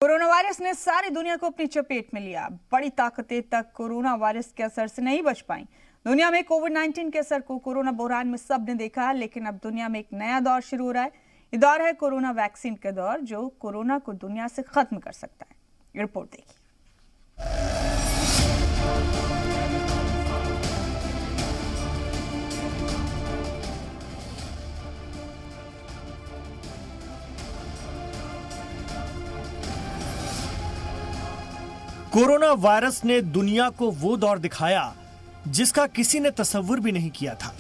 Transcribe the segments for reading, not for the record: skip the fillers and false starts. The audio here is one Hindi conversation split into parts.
कोरोना वायरस ने सारी दुनिया को अपनी चपेट में लिया। बड़ी ताकतें तक कोरोना वायरस के असर से नहीं बच पाई। दुनिया में कोविड-19 के असर को कोरोना बहरान में सबने देखा है, लेकिन अब दुनिया में एक नया दौर शुरू हो रहा है। ये दौर है कोरोना वैक्सीन का दौर, जो कोरोना को दुनिया से खत्म कर सकता है। रिपोर्ट देखिए। कोरोना वायरस ने दुनिया को वो दौर दिखाया जिसका किसी ने तसव्वुर भी नहीं किया था।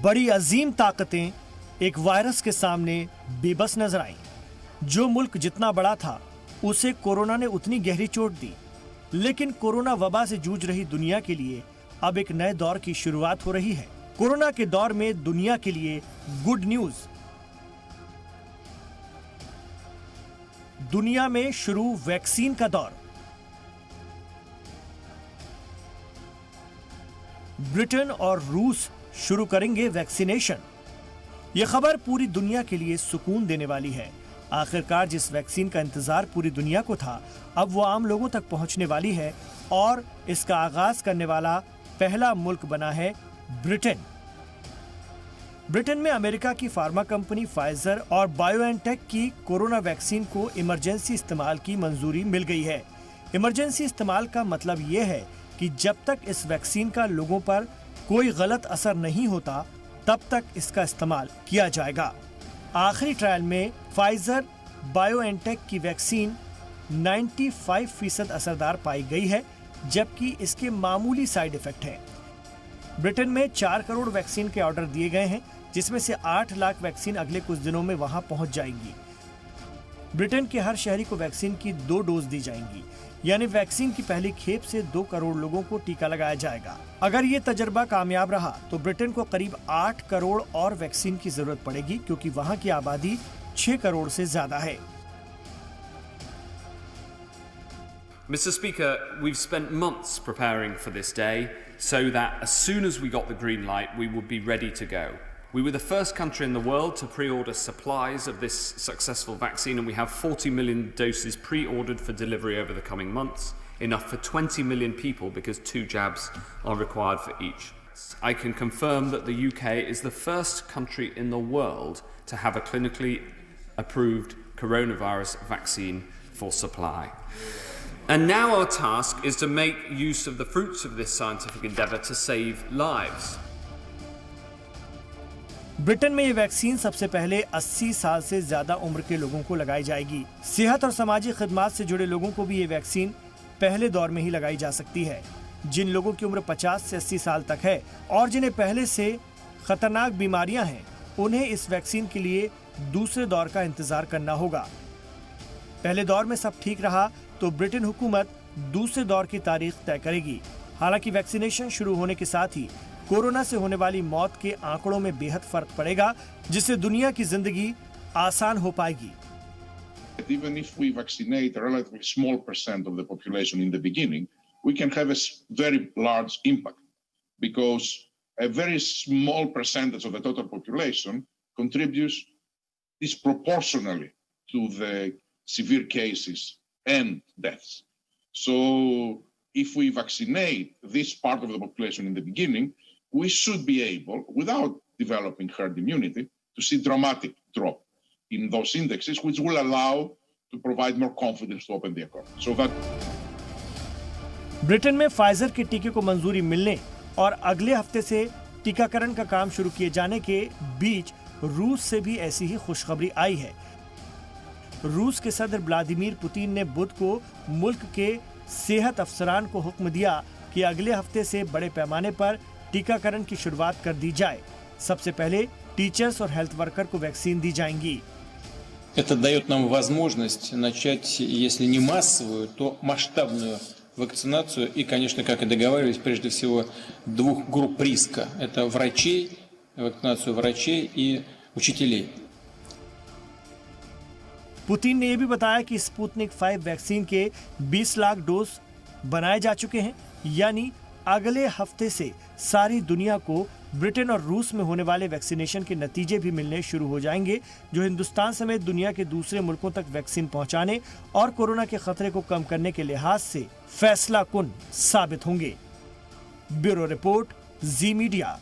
बड़ी अजीम ताकतें एक वायरस के सामने बेबस नजर आईं। जो मुल्क जितना बड़ा था उसे कोरोना ने उतनी गहरी चोट दी। लेकिन कोरोना वबा से जूझ रही दुनिया के लिए अब एक नए दौर की शुरुआत हो रही है। कोरोना के दौर में दुनिया के लिए गुड न्यूज। दुनिया में शुरू वैक्सीन का दौर। ब्रिटेन और रूस शुरू करेंगे वैक्सीनेशन। यह खबर पूरी दुनिया के लिए सुकून देने वाली है। आखिरकार जिस वैक्सीन का इंतजार पूरी दुनिया को था, अब वो आम लोगों तक पहुंचने वाली है और इसका आगाज करने वाला पहला मुल्क बना है ब्रिटेन। ब्रिटेन में अमेरिका की फार्मा कंपनी फाइजर और बायोएनटेक की कोरोना वैक्सीन को इमरजेंसी इस्तेमाल की मंजूरी मिल गई है। इमरजेंसी इस्तेमाल का मतलब ये है कि जब तक इस वैक्सीन का लोगों पर कोई गलत असर नहीं होता, तब तक इसका इस्तेमाल किया जाएगा। आखिरी ट्रायल में फाइजर बायोएनटेक की वैक्सीन 95% असरदार पाई गई है, जबकि इसके मामूली साइड इफेक्ट हैं। ब्रिटेन में 4 करोड़ वैक्सीन के ऑर्डर दिए गए हैं, जिसमें से 8 लाख वैक्सीन अगले कुछ दिनों में वहां पहुंच जाएंगी। ब्रिटेन के हर शहरी को वैक्सीन की 2 डोज दी जाएंगी, यानी वैक्सीन की पहली खेप से 2 करोड़ लोगों को टीका लगाया जाएगा। अगर ये तजर्बा कामयाब रहा तो ब्रिटेन को करीब 8 करोड़ और वैक्सीन की जरूरत पड़ेगी, क्योंकि वहां की आबादी 6 करोड़ से ज्यादा है। Mr. Speaker, we've spent months preparing for this day so that as soon as we got the green light, we would be ready to go. We were the first country in the world to pre-order supplies of this successful vaccine, and we have 40 million doses pre-ordered for delivery over the coming months, enough for 20 million people because 2 jabs are required for each. I can confirm that the UK is the first country in the world to have a clinically approved coronavirus vaccine for supply. And now our task is to make use of the fruits of this scientific endeavour to save lives. Britain में ये वैक्सीन सबसे पहले 80 साल से ज्यादा उम्र के लोगों को लगाई जाएगी। सेहत और समाजी खिदमत से जुड़े लोगों को भी ये वैक्सीन पहले दौर में ही लगाई जा सकती है। जिन लोगों की उम्र 50 से 80 साल तक है और जिन्हें पहले से खतरनाक बीमारियां हैं, उन्हें इस वैक्सीन के लिए दूसरे दौर का इंतजार करना होगा। पहले दौर में सब ठीक रहा तो ब्रिटेन हुकूमत दूसरे दौर की तारीख तय करेगी। हालांकि वैक्सीनेशन शुरू होने के साथ ही कोरोना से होने वाली मौत के आंकड़ों में बेहद फर्क पड़ेगा, जिससे दुनिया की जिंदगी आसान हो पाएगी। Even if we vaccinate a relatively small percent of the population in the beginning, we can have a very large impact, because a very small percentage of the total population contributes disproportionately to the severe cases and deaths. So if we vaccinate this part of the population in the beginning, we should be able, without developing herd immunity, to see dramatic drop in those indexes, which will allow to provide more confidence to open the economy. So that Britain में फाइजर के टीके को मंजूरी मिलने और अगले हफ्ते से टीकाकरण का काम शुरू किए जाने के बीच रूस से भी ऐसी ही खुशखबरी आई है। रूस के सदर व्लादिमीर पुतिन ने बुध को मुल्क के सेहत अफसरान को हुक्म दिया कि अगले हफ्ते से बड़े पैमाने पर टीकाकरण की शुरुआत कर दी जाए। सबसे पहले टीचर्स और हेल्थ वर्कर को वैक्सीन दी जाएंगी। Это дает нам возможность начать, если не массовую, то масштабную вакцинацию и, конечно, как и договаривались, прежде всего 2 групп риска. Это врачей, вакцинацию врачей и учителей. पुतिन ने यह भी बताया कि स्पुतनिक 5 वैक्सीन के 20 लाख डोज बनाए जा चुके हैं, यानी अगले हफ्ते से सारी दुनिया को ब्रिटेन और रूस में होने वाले वैक्सीनेशन के नतीजे भी मिलने शुरू हो जाएंगे, जो हिंदुस्तान समेत दुनिया के दूसरे मुल्कों तक वैक्सीन पहुंचाने और कोरोना के खतरे को कम करने के लिहाज से फैसला कुन साबित होंगे। ब्यूरो रिपोर्ट, जी मीडिया।